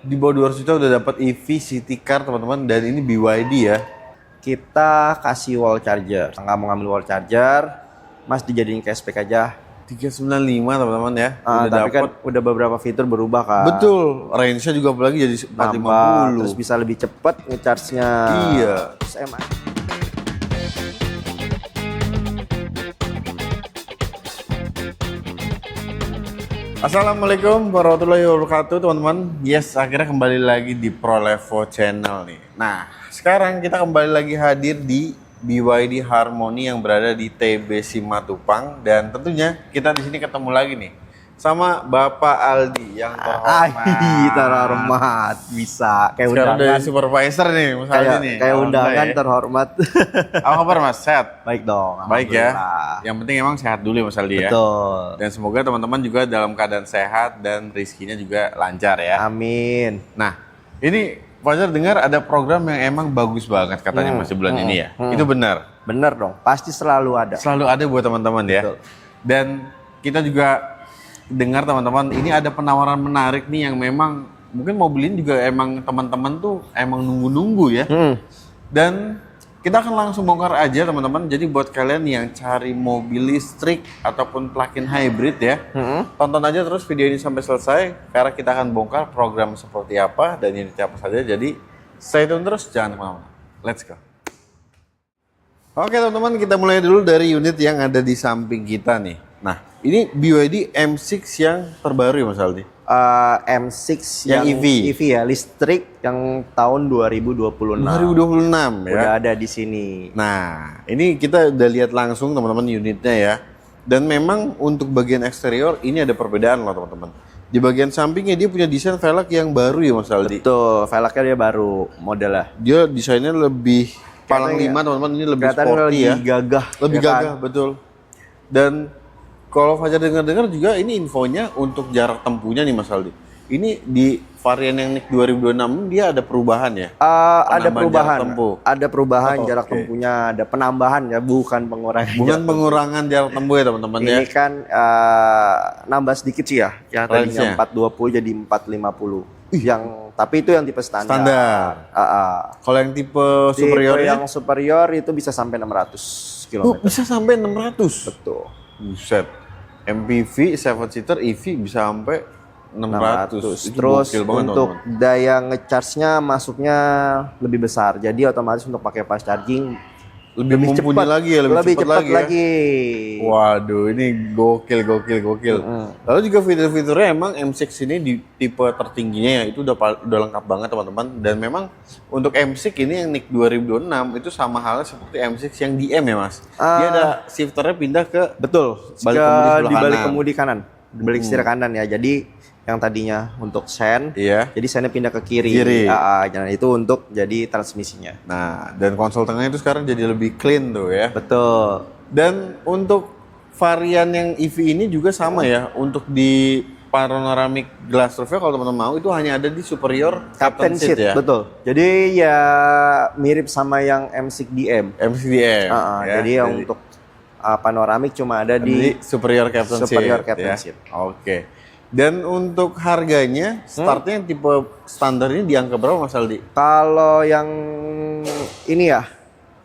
Di bawah 200 juta udah dapat EV City Car teman-teman, dan ini BYD ya. Kita kasih wall charger. Nggak mau ngambil wall charger, Mas dijadiin cashback aja. 395 teman-teman ya. Tapi kan udah beberapa fitur berubah kan. Betul, range-nya juga apalagi jadi 450. Terus bisa lebih cepat ngecharge-nya. Iya. Terus MI. Assalamualaikum warahmatullahi wabarakatuh teman-teman. Yes, akhirnya kembali lagi di ProLevo Channel nih. Nah, sekarang kita kembali lagi hadir di BYD Harmony yang berada di TB Simatupang, dan tentunya kita di sini ketemu lagi nih sama Bapak Aldi yang terhormat. Terhormat bisa kayak sekarang undangan. dari supervisor nih Mas Aldi nih. Kayak undangan ya. terhormat. Apa kabar Mas? Sehat? Baik dong. Baik ya. Alhamdulillah. Yang penting emang sehat dulu ya Mas Aldi ya. Betul. Dan semoga teman-teman juga dalam keadaan sehat dan rezekinya juga lancar ya. Amin. Nah, ini Fajar dengar ada program yang emang bagus banget katanya masih bulan ini ya. Itu benar. Bener dong. Pasti selalu ada. Selalu ada buat teman-teman ya. Betul. Dan kita juga dengar teman-teman ini ada penawaran menarik nih yang memang mungkin mau beliin juga emang teman-teman tuh emang nunggu-nunggu ya. Dan kita akan langsung bongkar aja teman-teman. Jadi buat kalian yang cari mobil listrik ataupun plug-in hybrid ya, tonton aja terus video ini sampai selesai karena kita akan bongkar program seperti apa dan ini apa saja. Jadi stay tune terus, jangan kemana-mana. Let's go. Oke teman-teman, kita mulai dulu dari unit yang ada di samping kita nih. Nah, ini BYD M6 yang terbaru ya Mas Aldi? M6 yang EV ya, listrik yang tahun 2026. 2026 ya. Udah ada di sini. Nah, ini kita udah lihat langsung teman-teman unitnya ya. Dan memang untuk bagian eksterior ini ada perbedaan loh teman-teman. Di bagian sampingnya dia punya desain velg yang baru ya Mas Aldi. Betul, velgnya dia baru modelnya. Dia desainnya lebih palang 5 teman-teman, ini lebih sporty ya. Lebih gagah. Lebih ya gagah, betul. Dan kalau Fajar dengar-dengar juga ini infonya untuk jarak tempuhnya nih Mas Aldi. Ini di varian yang NIK 2026 dia ada perubahan ya? Ada perubahan. Jarak tempuh. Ada perubahan jarak oke. tempuhnya, ada penambahan ya, bukan pengurangan. Bukan pengurangan jarak tempuh ya teman-teman ya. Ini kan nambah sedikit sih ya. Yang tadinya Range-nya? 420 jadi 450. Yang tapi itu yang tipe standar. Standar. Kalau yang tipe superiornya? Yang superior itu bisa sampai 600 km. Oh, bisa sampai 600. Betul. Buset. MPV 7-seater EV bisa sampai 600. Itu Terus gokil banget, untuk teman-teman. daya ngecharge-nya masuknya lebih besar. Jadi otomatis untuk pakai fast charging lebih mumpuni cepat lagi ya, lebih cepat lagi. Waduh, ini gokil. Lalu juga fitur-fiturnya emang M6 ini di tipe tertingginya ya, itu udah lengkap banget teman-teman. Dan memang untuk M6 ini yang NIK 2026 itu sama halnya seperti M6 yang DM ya Mas. Dia ada shifternya pindah ke Betul. balik kemudi sebelah di balik kanan. kemudi kanan, di balik setir kanan ya. Jadi yang tadinya untuk sen, Iya. jadi sennya pindah ke kiri. Dan itu untuk jadi transmisinya. Nah, dan konsol tengahnya itu sekarang jadi lebih clean tuh ya. Betul. Dan untuk varian yang EV ini juga sama ya. Untuk di panoramic glass roof-nya kalau teman-teman mau itu hanya ada di superior Captain seat ya. betul. Jadi ya mirip sama yang M6 DM. MCDM. Ya. Jadi yang untuk panoramik cuma ada di superior captain superior seat. captain Ya. seat. Oke. Dan untuk harganya startnya yang tipe standar ini di angka berapa Mas Aldi? Kalau yang ini ya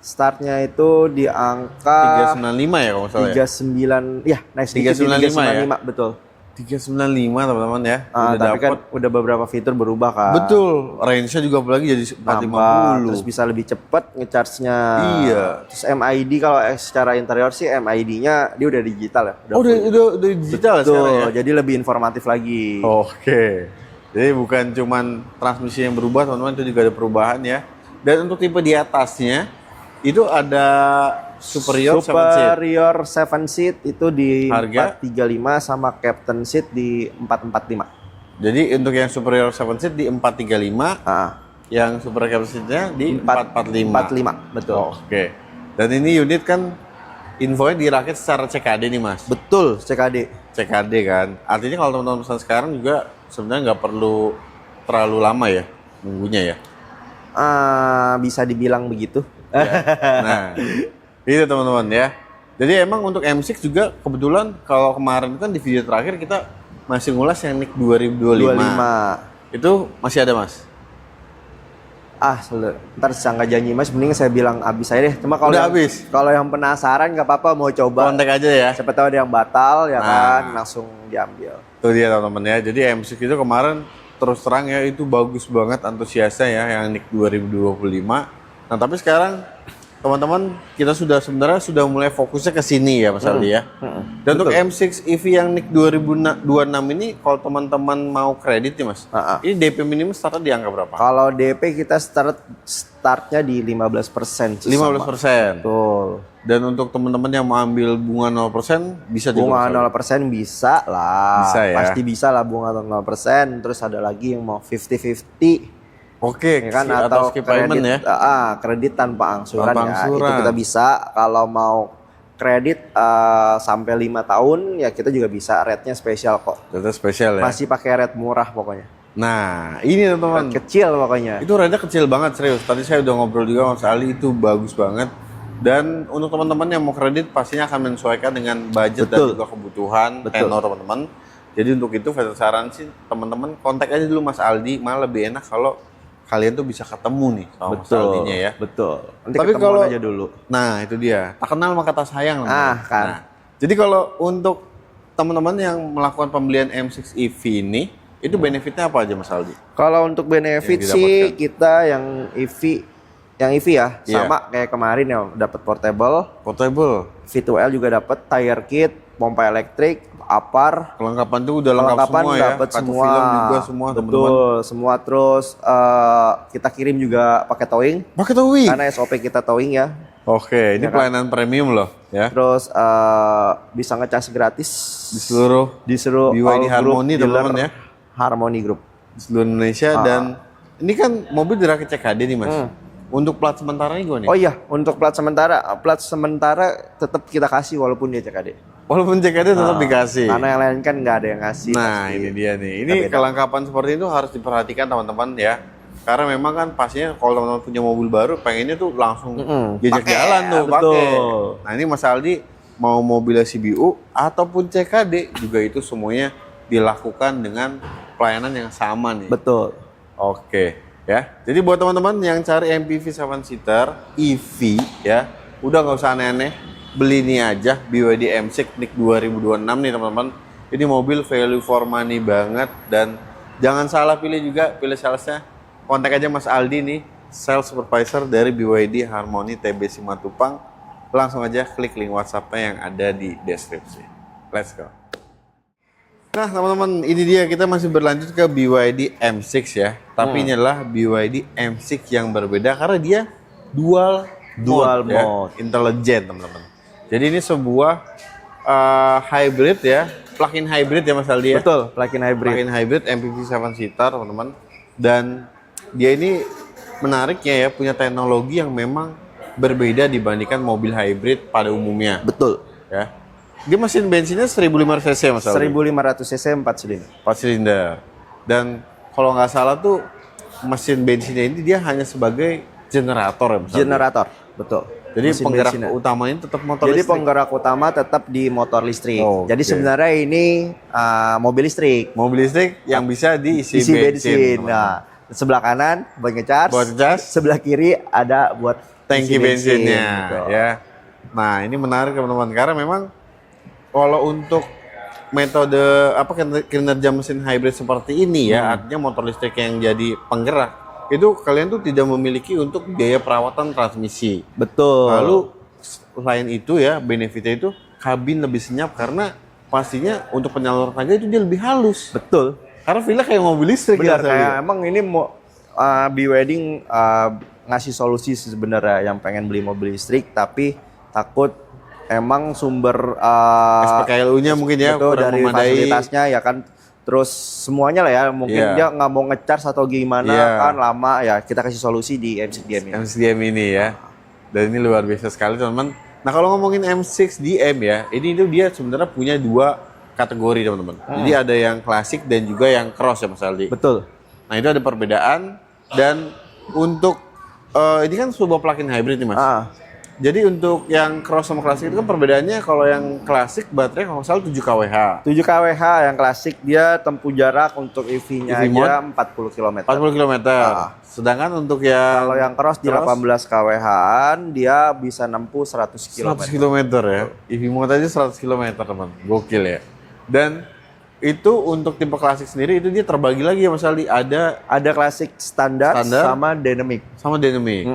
startnya itu di angka 395 ya kalau nggak salah ya? 39 ya, naik sedikit di 395 ya? betul. 395 teman-teman ya. Tapi kan udah beberapa fitur berubah kan. Betul, range-nya juga apalagi jadi 450. Terus bisa lebih cepat ngecharge-nya. Iya. Terus MID kalau secara interior sih MID-nya dia udah digital ya. Udah digital ya sekarang ya? Jadi lebih informatif lagi. Oke. Jadi bukan cuman transmisi yang berubah teman-teman, itu juga ada perubahan ya. Dan untuk tipe di atasnya itu ada superior 7 seat itu di harga 435 sama captain seat di 445. Jadi untuk yang superior 7 seat di 435, yang superior captain seatnya di 445. 45, betul. Oke. Dan ini unit kan infonya dirakit secara CKD nih Mas. Betul, CKD. CKD kan. Artinya kalau teman-teman pesan sekarang juga sebenarnya nggak perlu terlalu lama ya nunggunya ya. Bisa dibilang begitu. Ya. Nah, itu teman-teman ya. Jadi emang untuk M6 juga kebetulan kalau kemarin kan di video terakhir kita masih ngulas yang NIK 2025. Itu masih ada Mas? Ntar sangka janji Mas, mending saya bilang habis aja deh. Cuma kalau Udah yang, habis? kalau yang penasaran nggak apa-apa, mau coba. Kontak aja ya. Siapa tahu ada yang batal ya Nah. kan, langsung diambil. Itu dia teman-teman ya. Jadi M6 itu kemarin terus terang ya itu bagus banget antusiasnya ya yang NIK 2025. Nah tapi sekarang teman-teman kita sebenarnya sudah mulai fokusnya ke sini ya Mas Aldi ya. Dan untuk M6 EV yang NIK 2026 ini kalau teman-teman mau kredit nih Mas, ini DP minimum startnya di angka berapa? Kalau DP kita startnya di 15%. 15%. Betul. Dan untuk teman-teman yang mau ambil bunga 0% bisa juga. Bunga 0% bisa lah. Bisa ya? Pasti bisa lah bunga 0%. Terus ada lagi yang mau 50-50. Oke, Ya kan, atau atau skip payment ya. kredit tanpa angsuran Tanpa ya. angsuran. Itu kita bisa. Kalau mau kredit sampai 5 tahun ya kita juga bisa. Rate-nya spesial kok. Data spesial ya. Masih pakai rate murah pokoknya. Nah, ini teman-teman. Rate kecil pokoknya. Itu rate kecil banget serius. Tadi saya udah ngobrol juga sama Mas Ali, itu bagus banget. Dan untuk teman-teman yang mau kredit pastinya akan menyesuaikan dengan budget dan juga kebutuhan tenor teman-teman. Jadi untuk itu saya saran sih teman-teman kontak aja dulu Mas Aldi, malah lebih enak kalau kalian tuh bisa ketemu nih sama Mas Aldinya ya. Betul. Nanti Tapi kalau aja dulu. Nah, itu dia. Tak kenal maka tak sayang. Kan. Nah, jadi kalau untuk teman-teman yang melakukan pembelian M6 EV ini, itu benefitnya apa aja Mas Aldi? Kalau untuk benefit sih kita yang EV ya sama kayak kemarin ya, dapat portable, V2L juga dapat, tire kit, pompa elektrik, apar. Kelengkapan tuh udah lengkap semua ya. Dapat Kartu semua. film juga semua teman-teman. Betul, semua. Terus kita kirim juga pakai towing. Pakai towing. Karena SOP kita towing ya. Oke, ini pelayanan premium loh ya. Terus bisa ngecas gratis Di seluruh BYD Harmony teman-teman ya. Harmony Group. Di seluruh Indonesia dan ini kan mobil dirakit CKD nih Mas. Untuk plat sementaranya gimana nih? Oh iya, untuk plat sementara tetap kita kasih walaupun dia CKD. Walaupun CKD tetap dikasih. Karena yang lain kan nggak ada yang ngasih. Nah, ini dia nih. Ini kelengkapan seperti itu harus diperhatikan teman-teman ya. Karena memang kan pastinya kalau teman-teman punya mobil baru pengennya tuh langsung jajak jalan tuh pakai. Nah, ini Mas Aldi mau mobilnya CBU ataupun CKD juga itu semuanya dilakukan dengan pelayanan yang sama nih. Betul. Oke. Ya, jadi buat teman-teman yang cari MPV 7 seater EV ya, udah nggak usah aneh-aneh, beli ini aja BYD M6 NIK 2026 nih teman-teman. Ini mobil value for money banget dan jangan salah pilih juga, pilih salesnya. Kontak aja Mas Aldi nih, sales supervisor dari BYD Harmony TB Simatupang. Langsung aja klik link WhatsApp-nya yang ada di deskripsi. Let's go. Nah teman-teman, ini dia kita masih berlanjut ke BYD M6 ya. Tapi ini adalah BYD M6 yang berbeda karena dia dual mode. Ya, intelligent teman-teman. Jadi ini sebuah hybrid ya, plug-in hybrid ya Mas Aldi ya. Betul, plug-in hybrid. Plug-in hybrid MPV 7 seater teman-teman. Dan dia ini menariknya ya, punya teknologi yang memang berbeda dibandingkan mobil hybrid pada umumnya. Betul. Ya. Dia mesin bensinnya 1500 cc Mas Aldi. 1500 cc 4 silinder. 4 silinder. Dan kalau nggak salah tuh mesin bensinnya ini dia hanya sebagai generator ya Mas Aldi. Generator, betul. Jadi mesin penggerak bensinnya. utamanya tetap motor Jadi listrik. penggerak utama tetap di motor listrik. Jadi oke. sebenarnya ini mobil listrik. Mobil listrik yang bisa diisi Isi bensin. Nah, sebelah kanan buat ngecas. Buat ngecas. Sebelah kiri ada buat Tangki isi bensinnya Betul. ya. Nah, ini menarik teman-teman karena memang kalau untuk metode kinerja mesin hybrid seperti ini ya, artinya motor listrik yang jadi penggerak, itu kalian tuh tidak memiliki untuk biaya perawatan transmisi. Betul. Lalu selain itu ya, benefitnya itu kabin lebih senyap karena pastinya untuk penyaluran tenaga itu dia lebih halus. Betul. Karena feelnya kayak mobil listrik. Benar, ya, kayak emang ini mau BYD ngasih solusi sebenarnya yang pengen beli mobil listrik tapi takut emang sumber SPKLU-nya mungkin ya betul, kurang dari memadai. fasilitasnya ya kan, terus semuanya lah ya, mungkin dia nggak mau ngecas atau gimana kan lama ya, kita kasih solusi di M6DM ini. M6DM ini ya, dan ini luar biasa sekali teman-teman. Nah kalau ngomongin M6DM ya, ini tuh dia sebenarnya punya dua kategori teman-teman. Jadi ada yang klasik dan juga yang cross ya Mas Aldi. Betul. Nah itu ada perbedaan dan untuk ini kan sebuah plug-in hybrid nih Mas. Jadi untuk yang cross sama klasik itu kan perbedaannya, kalau yang klasik baterai kalau nggak salah 7 kWh. 7 kWh yang klasik dia tempuh jarak untuk EV-nya EV mode? aja 40 km. 40 km. Sedangkan untuk yang Kalau yang cross di 18 kWh-an dia bisa nempuh 100 km. 100 km ya. EV mode aja 100 km, teman. Gokil ya. Dan itu untuk tipe klasik sendiri itu dia terbagi lagi ya Mas Aldi. Ada klasik standar sama dynamic. Sama dynamic.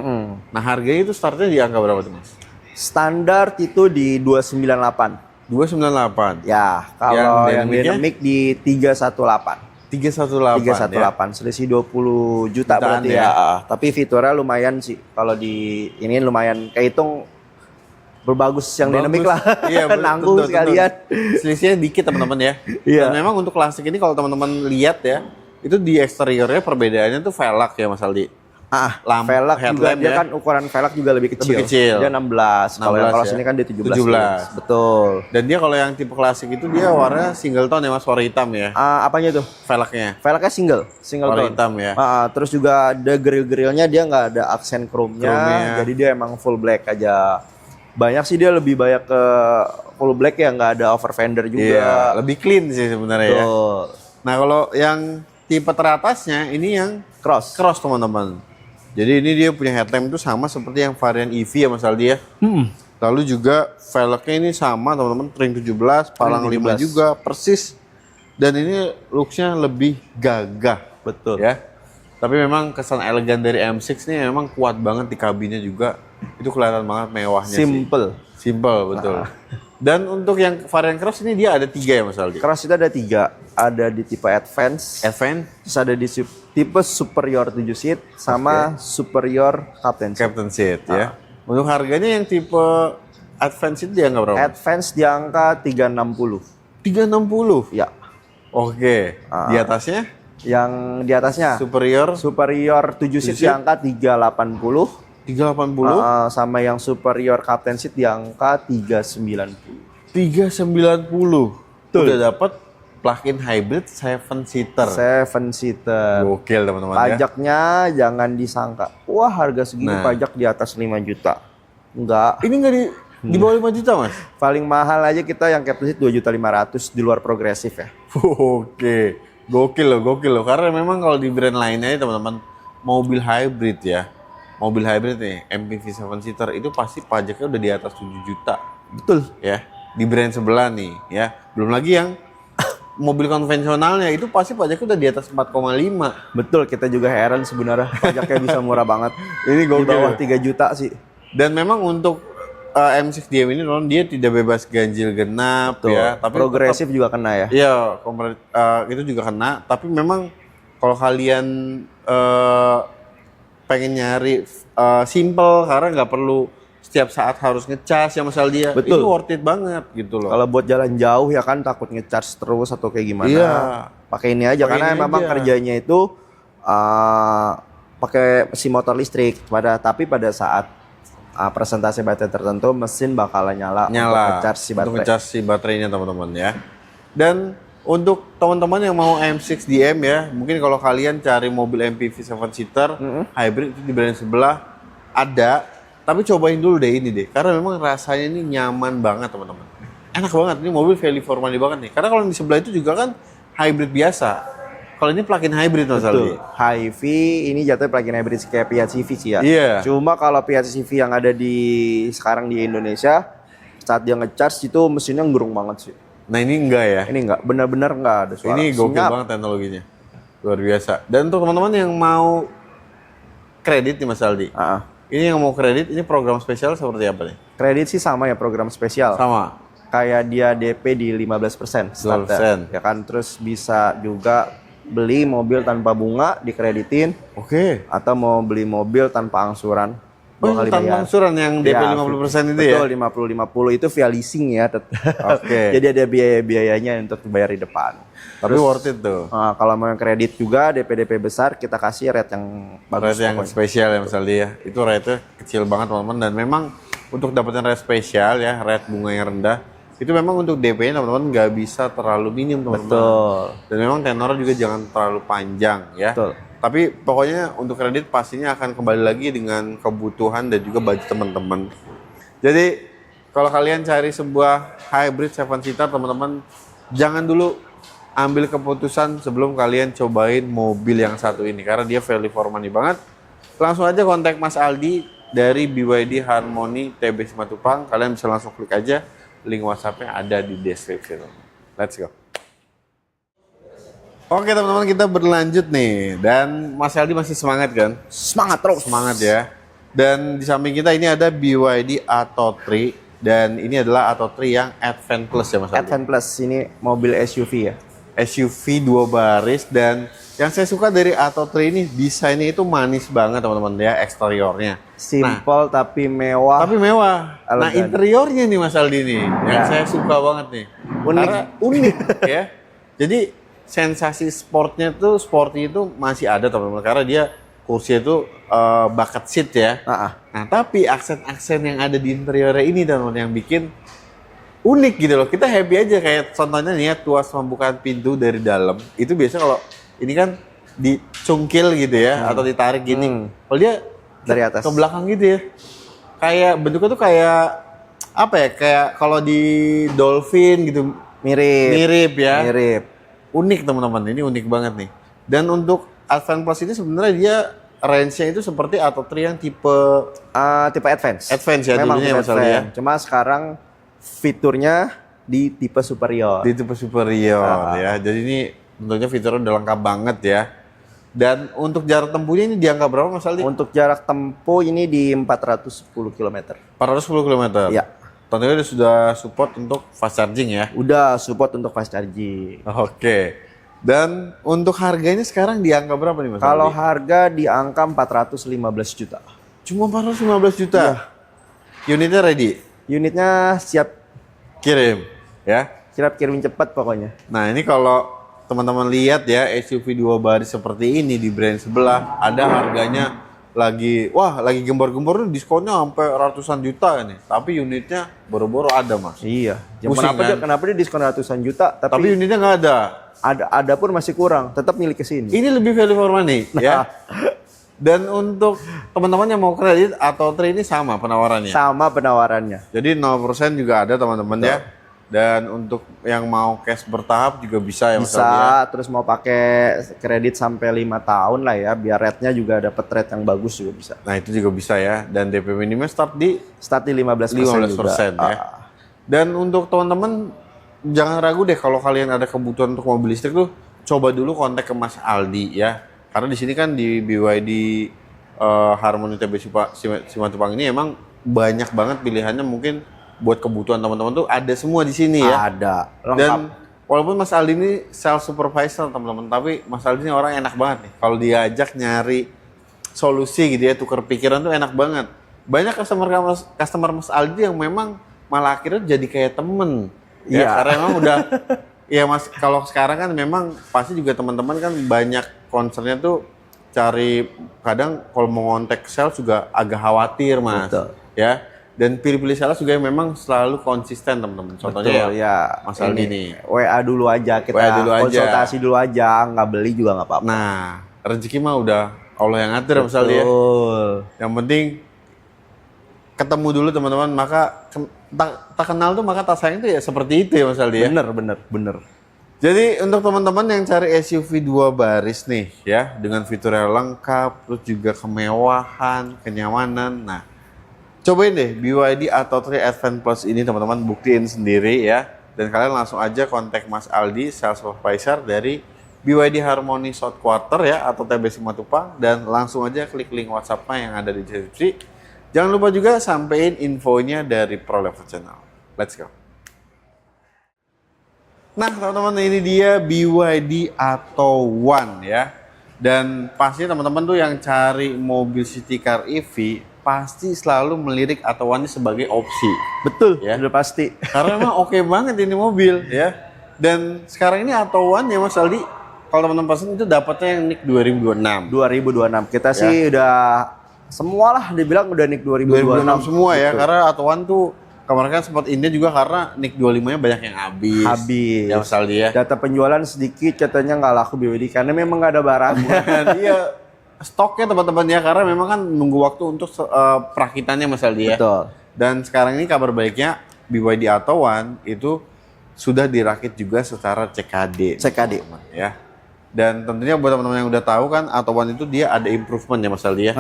Nah, harganya itu startnya di angka berapa tuh, Mas? Standar itu di 298. 298. Ya, kalau yang dynamic di 318. 318 ya. Selisih 20 juta Jutaan berarti ya. Tapi fiturnya lumayan sih. Kalau di ini lumayan kehitung berbagus yang dynamic lah. Iya, nanggung sekalian. Selisihnya dikit teman-teman ya. Iya. Dan memang untuk klasik ini kalau teman-teman lihat ya, itu di eksteriornya perbedaannya tuh velg ya Mas Aldi. Velg juga dia kan ukuran velg juga lebih kecil. Dia 16. Kalau yang cross ini kan dia 17. Betul. Dan dia kalau yang tipe klasik itu dia warna single tone ya Mas, warna hitam ya. Apanya tuh? Velgnya. Velgnya single warna tone. hitam ya. Terus juga ada grill-grillnya dia nggak ada aksen chrome-nya. Jadi dia emang full black aja. Banyak sih dia lebih banyak ke full black ya, nggak ada over fender juga. Iya, lebih clean sih sebenarnya ya. Nah, kalau yang tipe teratasnya ini yang cross teman-teman. Jadi ini dia punya headlamp itu sama seperti yang varian EV ya Mas Aldi ya. Lalu juga velgnya ini sama teman-teman, ring 17, palang 5 juga, persis. Dan ini looks-nya lebih gagah. Betul. Ya. Tapi memang kesan elegan dari M6 ini memang kuat banget di kabinnya juga. Itu kelihatan banget mewahnya Simple, betul. Dan untuk yang varian cross ini dia ada 3 ya Mas Aldi? Cross itu ada 3. Ada di tipe Advance. Terus ada di tipe Superior 7 seat sama Superior Captain Seat ya. Untuk harganya yang tipe Advance itu di angka berapa? Advance di angka 360. 360? Ya. Oke. Di atasnya? Yang di atasnya Superior 7 seat di angka 380. 380 sama yang Superior Captain Seat di angka 390. 390. Udah dapat plug-in hybrid 7-seater. Gokil teman-teman. Pajaknya jangan disangka, wah harga segini pajak di atas 5 juta. Enggak. Ini enggak di bawah 5 juta Mas? Paling mahal aja kita yang Captain Seat 2.500.000 di luar progresif ya. Oke. Gokil loh. Karena memang kalau di brand lainnya teman-teman, mobil hybrid ya. Mobil hybrid nih, MPV 7-seater itu pasti pajaknya udah di atas 7 juta. Betul. Ya, di brand sebelah nih ya. Belum lagi yang mobil konvensionalnya itu pasti pajaknya udah di atas 4,5. Betul, kita juga heran sebenarnya pajaknya bisa murah banget. Ini gokil. Di bawah 3 juta sih. Dan memang untuk M6 DM ini dia tidak bebas ganjil genap. Betul. Ya, tapi progresif juga kena ya. Iya, itu juga kena, tapi memang kalau kalian pengen nyari simple karena nggak perlu setiap saat harus ngecas ya Mas Aldi ya. Betul. Itu worth it banget gitu loh. Kalau buat jalan jauh ya kan takut ngecas terus atau kayak gimana. Iya. Pakai ini aja karena memang kerjanya itu pakai mesin motor listrik. Tapi pada saat presentasi baterai tertentu mesin bakalan nyala untuk ngecas si baterainya teman-teman ya. Dan untuk teman-teman yang mau M6 DM ya, mungkin kalau kalian cari mobil MPV 7-seater hybrid itu di brand sebelah ada, tapi cobain dulu deh ini deh, karena memang rasanya ini nyaman banget teman-teman, enak banget, ini mobil value for money banget nih, karena kalau di sebelah itu juga kan hybrid biasa, kalau ini plug-in hybrid Mas Aldi. HiV ini jatuhnya plug-in hybrid kayak PHEV sih ya. Iya. Cuma kalau PHEV yang ada sekarang di Indonesia, saat dia ngecharge itu mesinnya ngurung banget sih. Nah ini enggak ya? Ini enggak, benar-benar enggak ada suara. Ini gokil banget teknologinya, luar biasa. Dan untuk teman-teman yang mau kredit nih Mas Aldi, ini yang mau kredit, ini program spesial seperti apa nih? Kredit sih sama ya, program spesial. Sama? Kayak dia DP di 15% starter. Ya kan, terus bisa juga beli mobil tanpa bunga dikreditin. Oke. Atau mau beli mobil tanpa angsuran. Tanpa angsuran yang DP 50% itu ya? Betul, 50-50 itu via leasing ya. Oke. Jadi ada biaya-biayanya untuk dibayar di depan. Tapi worth it tuh. Kalau mau yang kredit juga DP besar, kita kasih rate yang bagus. Rate yang spesial ya Mas Aldi ya. Itu rate-nya kecil banget teman-teman. Dan memang untuk dapetin rate spesial ya, rate bunga yang rendah, itu memang untuk DP-nya teman-teman nggak bisa terlalu minim teman-teman. Betul. Dan memang tenornya juga jangan terlalu panjang ya. Betul. Tapi pokoknya untuk kredit pastinya akan kembali lagi dengan kebutuhan dan juga budget teman-teman. Jadi kalau kalian cari sebuah hybrid 7-seater teman-teman, jangan dulu ambil keputusan sebelum kalian cobain mobil yang satu ini karena dia value for money banget. Langsung aja kontak Mas Aldi dari BYD Harmony TB Simatupang. Kalian bisa langsung klik aja, link WhatsApp-nya ada di deskripsi. Let's go. Oke teman-teman, kita berlanjut nih, dan Mas Aldi masih semangat kan? Semangat terus. Semangat ya. Dan di samping kita ini ada BYD Atto 3, dan ini adalah Atto 3 yang Advance Plus ya Mas Aldi? Advance Plus, ini mobil SUV ya. SUV 2 baris, dan yang saya suka dari Atto 3 ini desainnya itu manis banget teman-teman ya, eksteriornya. Simple tapi mewah. Tapi mewah. Nah interiornya nih Mas Aldi nih, yang saya suka banget nih. Unik. Karena unik ya. Jadi sensasi sportnya tuh, sporty itu masih ada teman-teman, karena dia kursi itu bucket seat ya. Nah tapi aksen-aksen yang ada di interiornya ini teman-teman yang bikin unik gitu loh. Kita happy aja, kayak contohnya nih ya, tuas pembukaan pintu dari dalam. Itu biasa kalau ini kan dicungkil gitu ya, atau ditarik gini. Kalau dia dari atas ke belakang gitu ya. Kayak bentuknya tuh kayak apa ya? Kayak kalau di Dolphin gitu. Mirip ya. Mirip. Unik teman-teman, ini unik banget nih. Dan untuk Advance Plus ini sebenarnya dia range-nya itu seperti Atto 3 yang tipe Advance. Advance ya, memang dulunya tipe masalahnya ya. Cuma sekarang fiturnya di tipe superior. Di tipe superior ya. Jadi ini tentunya fiturnya udah lengkap banget ya. Dan untuk jarak tempuhnya ini di angka berapa Mas Aldi? Untuk jarak tempuh ini di 410 km. 410 km? Iya. Tentunya sudah support untuk fast charging ya? Udah support untuk fast charging. Oke. Dan untuk harganya sekarang di angka berapa nih Mas Aldi? Kalau harga di angka 415 juta. Cuma 415 juta? Iya. Unitnya ready? Unitnya siap Kirim ya? siap kirim cepat pokoknya. Nah ini kalau teman-teman lihat ya, SUV 2 baris seperti ini di brand sebelah, ada harganya lagi gembor-gembor nih, diskonnya sampai ratusan juta ini. Tapi unitnya boro-boro ada Mas. Iya. Kenapa dia diskon ratusan juta tapi unitnya nggak ada. Ada pun masih kurang, tetap milik ke sini. Ini lebih value for money ya. Dan untuk teman-teman yang mau kredit Atto 3 ini sama penawarannya. Sama penawarannya. Jadi 0% juga ada teman-teman ya. Dan untuk yang mau cash bertahap juga bisa ya Mas Aldi ya. Bisa, terus mau pakai kredit sampai 5 tahun lah ya, biar rate-nya juga dapat rate yang bagus juga bisa. Nah itu juga bisa ya. Dan DP minimnya start di 15% juga. Ya. Dan untuk teman-teman jangan ragu deh kalau kalian ada kebutuhan untuk mobil listrik tuh, coba dulu kontak ke Mas Aldi ya. Karena di sini kan di BYD Harmony TB Simatupang ini emang banyak banget pilihannya, mungkin buat kebutuhan teman-teman tuh ada semua di sini ya. Ada, lengkap. Dan walaupun Mas Aldi ini sales supervisor teman-teman, tapi Mas Aldi ini orang enak banget nih. Kalau diajak nyari solusi gitu ya, tukar pikiran tuh enak banget. Banyak customer Mas Aldi yang memang malah akhirnya jadi kayak temen. Ya, karena emang udah ya Mas, kalau sekarang kan memang pasti juga teman-teman kan banyak concernnya tuh cari, kadang kalau mau ngontek sales juga agak khawatir Mas. Betul. Ya. Dan pilih-pilih sales juga yang memang selalu konsisten teman-teman. Contohnya betul, ya Mas Aldi nih. WA dulu aja, kita konsultasi dulu aja, nggak beli juga nggak apa-apa. Nah, rezeki mah udah Allah yang ngatur Mas Aldi ya. Yang penting ketemu dulu teman-teman, maka tak kenal tuh maka tak sayang tuh ya, seperti itu ya Mas Aldi ya. Bener. Jadi untuk teman-teman yang cari SUV 2 baris nih ya, dengan fitur yang lengkap, terus juga kemewahan, kenyamanan. Nah, cobain deh BYD Atto 3 Advance Plus ini teman-teman, buktiin sendiri ya. Dan kalian langsung aja kontak Mas Aldi, sales supervisor dari BYD Harmony South Quarter ya, atau TB Simatupang, dan langsung aja klik link WhatsApp-nya yang ada di deskripsi. Jangan lupa juga sampein infonya dari Pro Level Channel. Let's go. Nah teman-teman, ini dia BYD Atto 1 ya. Dan pasti teman-teman tuh yang cari mobil city car EV pasti selalu melirik Atto 1 ini sebagai opsi. Betul, ya. udah pasti. Karena memang oke banget ini mobil ya. Dan sekarang ini Atto 1 ya Mas Aldi, kalau teman-teman pesen itu dapatnya yang NIK 2026. 2026. Kita sih udah semualah dibilang udah NIK 2026 semua ya. gitu. Karena Atto 1 tuh kemarin kan sempat India juga karena NIK 25-nya banyak yang habis. Ya Mas Aldi ya. Data penjualan sedikit, katanya nggak laku BYD karena memang nggak ada barang. Iya, stoknya teman-teman ya, karena memang kan nunggu waktu untuk perakitannya Mas Aldi ya. Betul. Dan sekarang ini kabar baiknya BYD Atto One itu sudah dirakit juga secara CKD. CKD. Ya. Dan tentunya buat teman-teman yang udah tahu kan Atto One itu dia ada improvement ya Mas Aldi ya.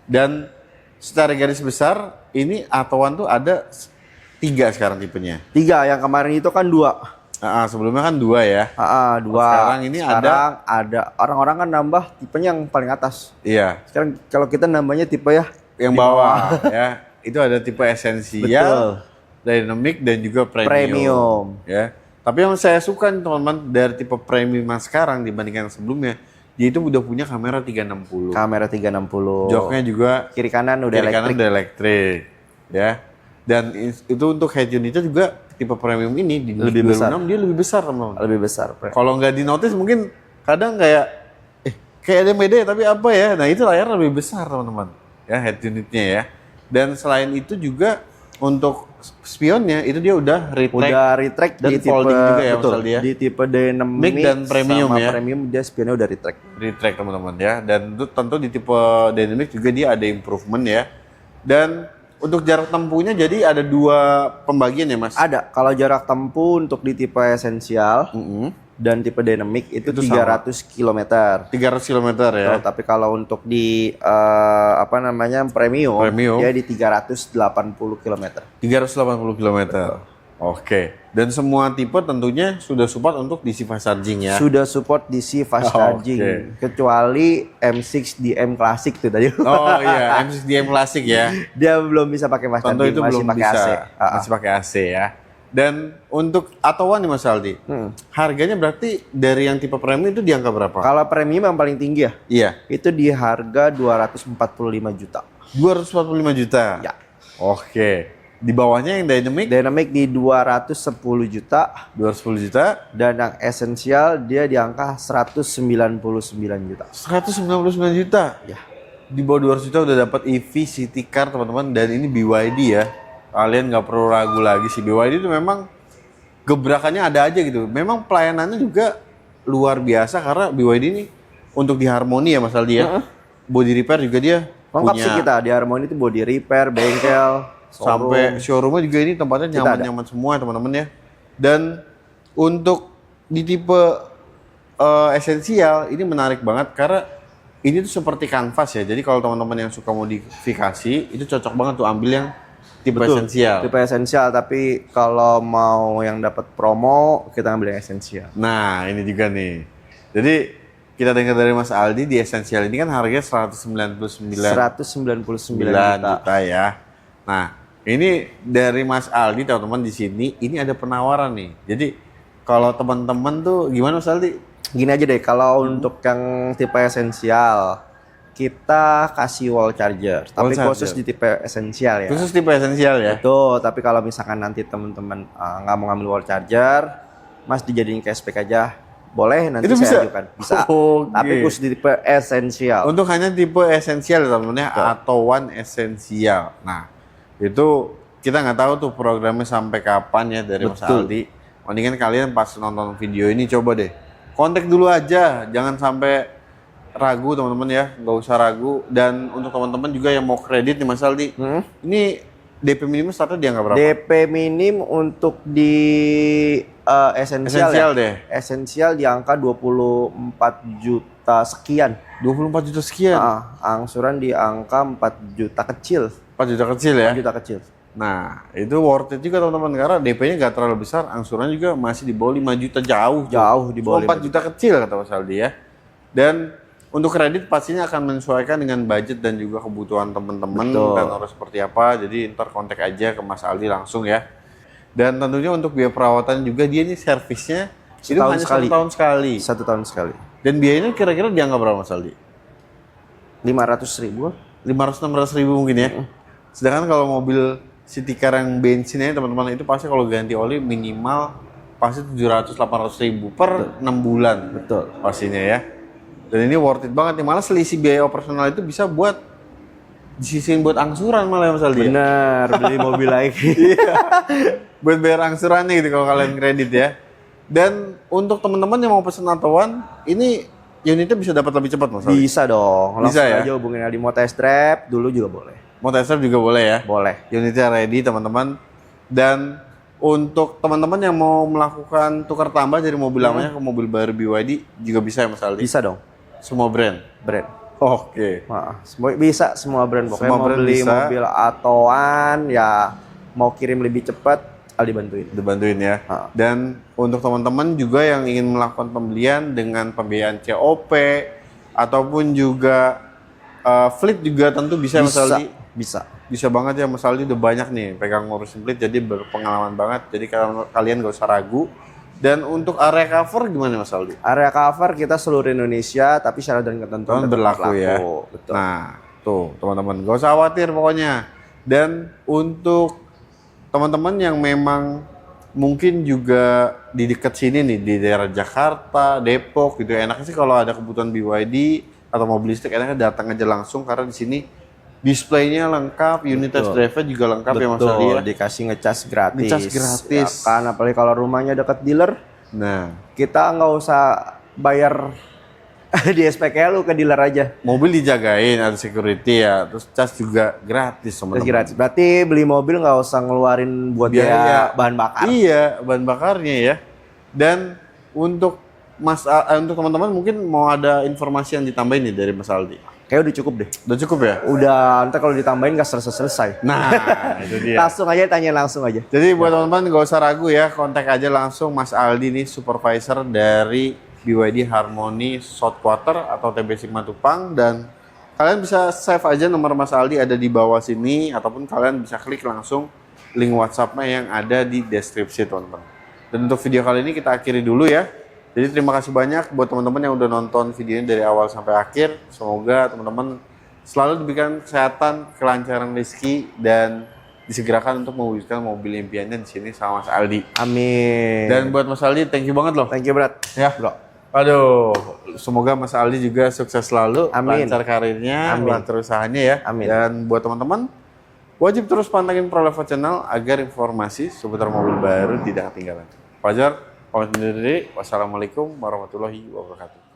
Dan secara garis besar ini Atto One tuh ada 3 sekarang tipenya. 3, yang kemarin itu kan 2. Sebelumnya kan 2 ya. 2. Sekarang ini ada orang-orang kan nambah tipenya yang paling atas. Iya. Sekarang kalau kita nambahnya tipe ya yang bawah ya. Itu ada tipe esensial, dynamic dan juga premium. Ya. Tapi yang saya suka nih teman-teman dari tipe premium yang sekarang dibandingkan yang sebelumnya, dia itu udah punya kamera 360. Kamera 360. Joknya juga kiri kanan udah elektrik. Ya. Dan itu untuk head unitnya juga tipe premium ini di lebih besar. Dia lebih besar teman-teman. Lebih besar. Kalau nggak di notice mungkin kadang kayak ada yang beda tapi apa ya? Nah itu layar lebih besar teman-teman. Ya head unitnya ya. Dan selain itu juga untuk spionnya itu dia udah retract dan di tipe folding juga ya betul, dia. di tipe dynamic dan premium sama ya. Premium dia spionnya udah retract. Retract teman-teman ya. Dan itu tentu di tipe dynamic juga dia ada improvement ya. Dan untuk jarak tempuhnya jadi ada 2 pembagian ya Mas? Ada. Kalau jarak tempuh untuk di tipe esensial dan tipe dynamic itu 300 km. 300 km ya. Tapi kalau untuk di premium dia di 380 km. 380 km. Oke. Dan semua tipe tentunya sudah support untuk DC fast charging ya. Sudah support DC fast charging. Kecuali M6DM Classic tuh tadi. Oh iya, M6DM Classic ya. Dia belum bisa pakai fast charging, itu masih belum pakai bisa. AC. Masih pakai AC ya. Dan untuk Atto One nih Mas Aldi, harganya berarti dari yang tipe premium itu di angka berapa? Kalau premium yang paling tinggi ya? Iya. Itu di harga 245 juta. 245 juta? Ya. Oke. Di bawahnya yang dynamic? Dynamic di 210 juta. 210 juta. Dan yang esensial dia di angka 199 juta. 199 juta? Ya. Di bawah 200 juta udah dapat EV City Car teman-teman. Dan ini BYD ya. Kalian nggak perlu ragu lagi sih. BYD itu memang gebrakannya ada aja gitu. Memang pelayanannya juga luar biasa karena BYD ini untuk di Harmony ya Mas Aldi ya. Body repair juga dia lengkap punya. Sih kita di Harmony itu body repair, bengkel, sampai showroomnya juga ini tempatnya nyaman-nyaman semua teman-teman ya. Dan untuk di tipe esensial ini menarik banget karena ini tuh seperti kanvas ya. Jadi kalau teman-teman yang suka modifikasi itu cocok banget tuh ambil yang tipe esensial. Tipe esensial, tapi kalau mau yang dapat promo kita ambil yang esensial. Nah ini juga nih. Jadi kita dengar dari Mas Aldi di esensial ini kan harganya 199 juta ya. Nah ini dari Mas Aldi teman-teman di sini ini ada penawaran nih. Jadi kalau teman-teman tuh gimana Mas Aldi? Gini aja deh, kalau untuk yang tipe esensial kita kasih wall charger, tapi khusus di tipe esensial ya. Khusus tipe esensial ya. Betul, tapi kalau misalkan nanti teman-teman nggak mau ngambil wall charger, Mas dijadiin cashback aja. Boleh nanti itu saya ajukan. Bisa. Tapi khusus di tipe esensial. Untuk hanya tipe esensial teman-teman ya, Atto One esensial. Nah, itu kita nggak tahu tuh programnya sampai kapan ya dari Mas Aldi. Mendingan kalian pas nonton video ini coba deh kontak dulu aja, jangan sampai ragu teman-teman ya, nggak usah ragu. Dan untuk teman-teman juga yang mau kredit nih Mas Aldi, ini DP minimum startnya di angka berapa? DP minim untuk di esensial deh. Esensial di angka 24 juta sekian. 24 juta sekian. Angsuran di angka 4 juta kecil. 4 juta kecil ya? 4 juta kecil. Nah, itu worth it juga teman-teman karena DP-nya nggak terlalu besar, angsurannya juga masih di bawah 5 juta jauh di bawah 4 juta kecil kata Mas Aldi ya. Dan untuk kredit pastinya akan menyesuaikan dengan budget dan juga kebutuhan teman-teman dan harus seperti apa. Jadi ntar kontak aja ke Mas Aldi langsung ya. Dan tentunya untuk biaya perawatan juga dia ini servisnya itu hanya 1 tahun sekali. 1 tahun sekali. Dan biayanya kira-kira dianggap berapa Mas Aldi? 500.000. 500-600 ribu mungkin ya. Sedangkan kalau mobil City Car yang bensinnya teman-teman itu pasti kalau ganti oli minimal pasti 700-800 ribu per 6 bulan. Betul. Pastinya ya. Dan ini worth it banget nih. Malah selisih biaya operasional itu bisa buat disisihin buat angsuran malah ya Mas Aldi. Bener, beli mobil lagi. Buat bayar angsurannya gitu kalau kalian kredit ya. Dan untuk teman-teman yang mau pesen Atto One, ini unitnya bisa dapat lebih cepat Mas Aldi? Bisa dong. Langsung bisa ya? aja hubungin Aldi mau test drive dulu juga boleh. Mau test drive juga boleh ya? Boleh. Unitnya ready teman-teman. Dan untuk teman-teman yang mau melakukan tukar tambah dari mobil lamanya ke mobil baru BYD juga bisa ya Mas Aldi? Bisa dong. Semua brand? Brand. Oke. Bisa semua brand. Pokoknya Semua mau brand beli bisa. mobil atoan ya mau kirim lebih cepat, Aldi bantuin. Dibantuin ya. Dan untuk teman-teman juga yang ingin melakukan pembelian dengan pembiayaan COP ataupun juga fleet juga tentu bisa Mas Aldi. Bisa banget ya Mas Aldi, udah banyak nih pegang ngurusin fleet jadi berpengalaman banget. Jadi kalian gak usah ragu. Dan untuk area cover gimana Mas Aldi? Area cover kita seluruh Indonesia tapi syarat dan ketentuan berlaku ya. Betul. Nah, tuh teman-teman gak usah khawatir pokoknya. Dan untuk teman-teman yang memang mungkin juga di dekat sini nih di daerah Jakarta, Depok gitu. Enaknya sih kalau ada kebutuhan BYD atau mobil listrik enaknya datang aja langsung karena di sini displaynya lengkap, unit test drive-nya juga lengkap ya Mas Aldi ya. Dikasih ngecas gratis. Ngecas gratis. Ya kan, apalagi kalau rumahnya dekat dealer, Nah, kita nggak usah bayar di SPKLU ke dealer aja. mobil dijagain, ada security ya, terus cas juga gratis teman-teman. Gratis. Berarti beli mobil nggak usah ngeluarin buat biaya bahan bakar. Iya, bahan bakarnya ya. Dan untuk untuk teman-teman mungkin mau ada informasi yang ditambahin nih dari Mas Aldi. Kayak udah cukup deh. Udah cukup ya? Udah, ntar kalau ditambahin nggak selesai. Nah, itu dia. Langsung aja tanya langsung aja. Jadi buat teman-teman nggak usah ragu ya, kontak aja langsung Mas Aldi nih, supervisor dari BYD Harmony South Quarter atau TB Simatupang, dan kalian bisa save aja nomor Mas Aldi ada di bawah sini ataupun kalian bisa klik langsung link WhatsApp-nya yang ada di deskripsi teman-teman. Dan untuk video kali ini kita akhiri dulu ya. Jadi terima kasih banyak buat teman-teman yang udah nonton video ini dari awal sampai akhir. Semoga teman-teman selalu diberikan kesehatan, kelancaran rezeki, dan disegerakan untuk mewujudkan mobil impiannya di sini sama Mas Aldi. Amin. Dan buat Mas Aldi, thank you banget loh. Thank you, Brad. Ya, bro. Aduh, semoga Mas Aldi juga sukses selalu, Amin. lancar karirnya, lancar usahanya ya. Amin. Dan buat teman-teman, wajib terus pantengin ProLevel Channel agar informasi seputar mobil baru tidak ketinggalan. Fajar, pamit undur diri. Wassalamualaikum warahmatullahi wabarakatuh.